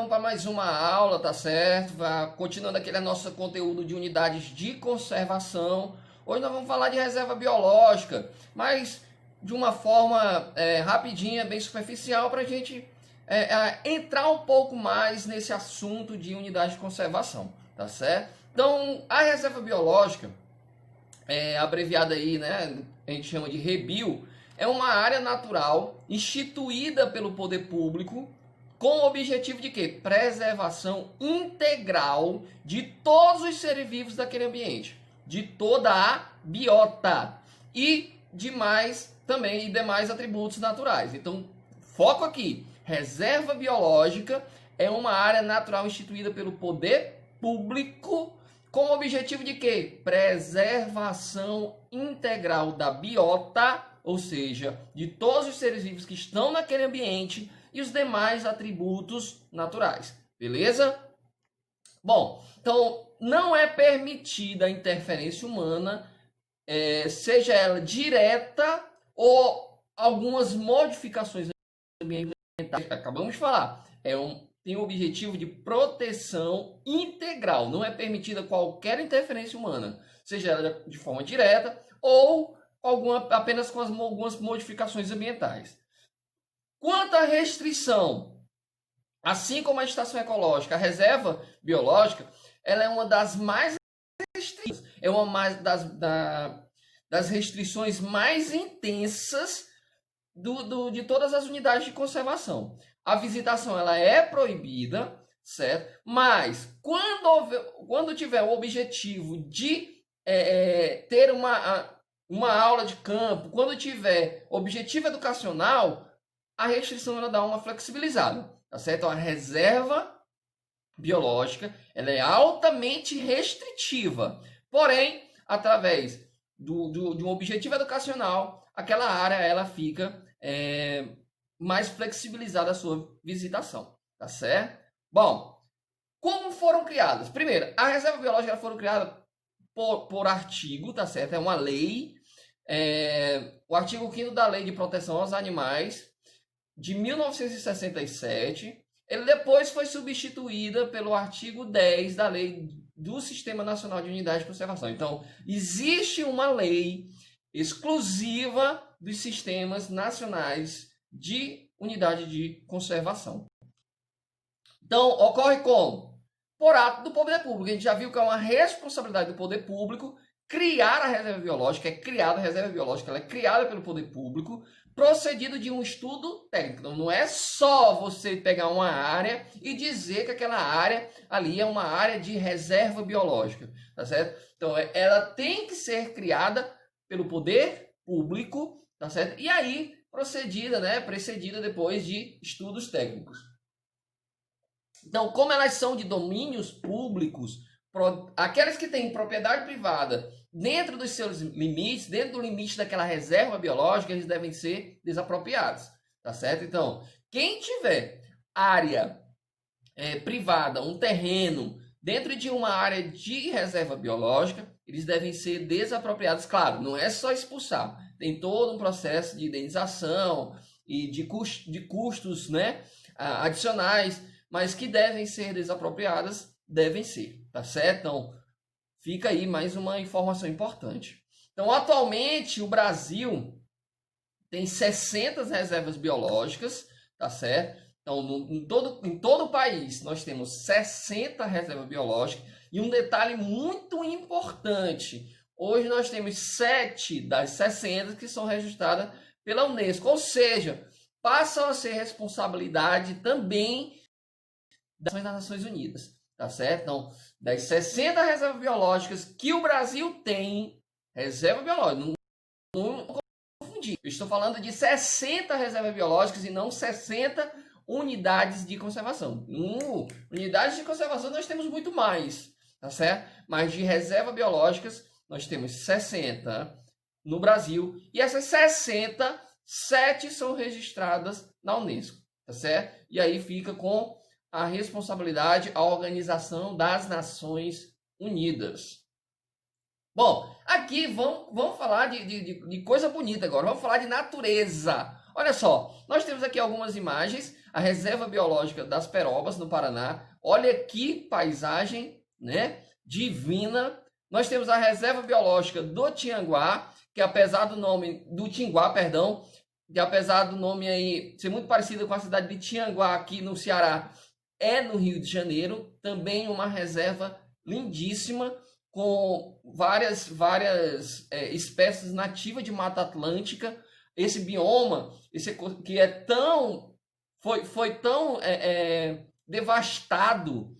vamos para mais uma aula, tá certo? Continuando aquele nosso conteúdo de unidades de conservação. Hoje nós vamos falar de reserva biológica, mas de uma forma rapidinha, bem superficial, para a gente entrar um pouco mais nesse assunto de unidade de conservação, tá certo? Então, a reserva biológica, abreviada aí, né, a gente chama de REBIO, é uma área natural instituída pelo poder público com o objetivo de quê? Preservação integral de todos os seres vivos daquele ambiente, de toda a biota e demais atributos naturais. Então, foco aqui, reserva biológica é uma área natural instituída pelo poder público com o objetivo de quê? Preservação integral da biota, ou seja, de todos os seres vivos que estão naquele ambiente e os demais atributos naturais. Beleza? Bom, então não é permitida a interferência humana, seja ela direta ou algumas modificações ambientais. Acabamos de falar, tem o objetivo de proteção integral. Não é permitida qualquer interferência humana, seja ela de forma direta ou apenas com algumas modificações ambientais. Quanto à restrição, assim como a estação ecológica, a reserva biológica, ela é uma das mais restritas, é uma das restrições mais intensas de todas as unidades de conservação. A visitação ela é proibida, certo? Mas quando tiver o objetivo de ter uma aula de campo, quando tiver objetivo educacional, a restrição ela dá uma flexibilizada, tá certo? A reserva biológica ela é altamente restritiva, porém, através de um objetivo educacional, aquela área ela fica mais flexibilizada a sua visitação, tá certo? Bom, como foram criadas? Primeiro, a reserva biológica foram criadas por artigo, tá certo? É uma lei, o artigo 5º da Lei de Proteção aos Animais, de 1967, ele depois foi substituída pelo artigo 10 da Lei do Sistema Nacional de Unidade de Conservação. Então, existe uma lei exclusiva dos sistemas nacionais de unidade de conservação. Então, ocorre como? Por ato do poder público. A gente já viu que é uma responsabilidade do poder público criar a reserva biológica, ela é criada pelo poder público, procedido de um estudo técnico. Então, não é só você pegar uma área e dizer que aquela área ali é uma área de reserva biológica, tá certo? Então, ela tem que ser criada pelo poder público, tá certo? E aí, precedida depois de estudos técnicos. Então, como elas são de domínios públicos, aquelas que têm propriedade privada dentro dos seus limites, dentro do limite daquela reserva biológica, eles devem ser desapropriados, tá certo? Então, quem tiver área privada, um terreno, dentro de uma área de reserva biológica, eles devem ser desapropriados. Claro, não é só expulsar, tem todo um processo de indenização e de custos, adicionais, mas que devem ser desapropriadas, devem ser, tá certo? Então, fica aí mais uma informação importante. Então, atualmente, o Brasil tem 60 reservas biológicas, tá certo? Então, em todo o país, nós temos 60 reservas biológicas. E um detalhe muito importante, hoje nós temos 7 das 60 que são registradas pela Unesco, ou seja, passam a ser responsabilidade também das Nações Unidas, tá certo? Então, das 60 reservas biológicas que o Brasil tem, reserva biológica, não confundir. Eu estou falando de 60 reservas biológicas e não 60 unidades de conservação. Unidades de conservação nós temos muito mais, tá certo? Mas de reservas biológicas nós temos 60 no Brasil e essas 60, 7 são registradas na Unesco, tá certo? E aí fica com a responsabilidade a Organização das Nações Unidas. Bom, aqui vamos falar de coisa bonita agora, vamos falar de natureza. Olha só, nós temos aqui algumas imagens. a Reserva Biológica das Perobas, no Paraná. Olha que paisagem, né, divina. Nós temos a Reserva Biológica do Tianguá, que apesar do nome, do Tinguá, perdão, que apesar do nome aí ser muito parecido com a cidade de Tianguá, aqui no Ceará, é no Rio de Janeiro. Também uma reserva lindíssima, com várias espécies nativas de Mata Atlântica. Esse bioma, que é tão, foi tão devastado.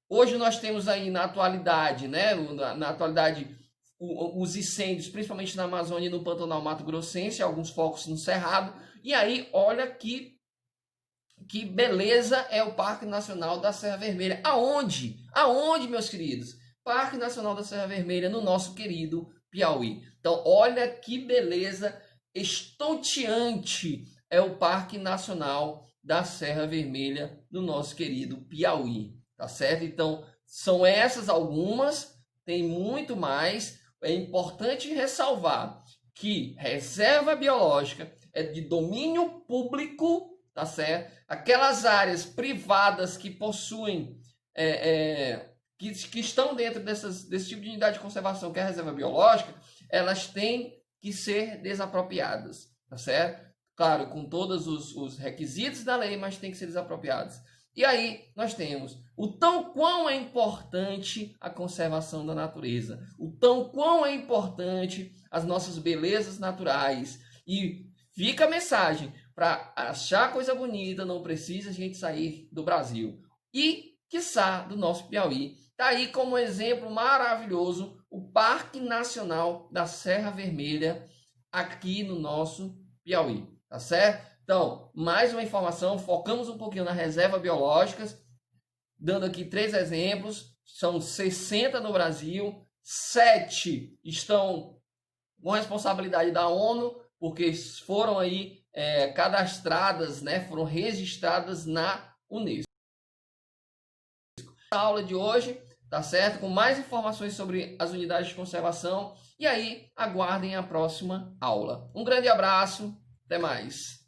Hoje nós temos aí na atualidade, né, na atualidade, os incêndios, principalmente na Amazônia e no Pantanal Mato Grossense, alguns focos no Cerrado. E aí, olha que beleza é o Parque Nacional da Serra Vermelha. Aonde? Aonde, meus queridos? Parque Nacional da Serra Vermelha, no nosso querido Piauí. Então, olha que beleza estonteante é o Parque Nacional da Serra Vermelha, no nosso querido Piauí. Tá certo? Então, são essas algumas, tem muito mais. É importante ressalvar que reserva biológica é de domínio público, tá certo? Aquelas áreas privadas que possuem, que estão dentro desse tipo de unidade de conservação, que é a reserva biológica, elas têm que ser desapropriadas, tá certo? Claro, com todos os requisitos da lei, mas tem que ser desapropriadas. E aí nós temos o tão quão é importante a conservação da natureza, o tão quão é importante as nossas belezas naturais. E fica a mensagem, para achar coisa bonita não precisa a gente sair do Brasil e, quiçá, do nosso Piauí. Está aí como exemplo maravilhoso o Parque Nacional da Serra Vermelha aqui no nosso Piauí, tá certo? Então, mais uma informação, focamos um pouquinho nas reservas biológicas, dando aqui 3 exemplos, são 60 no Brasil, 7 estão com responsabilidade da ONU, porque foram aí cadastradas, né, foram registradas na Unesco. A aula de hoje, tá certo? Com mais informações sobre as unidades de conservação, e aí aguardem a próxima aula. Um grande abraço, até mais!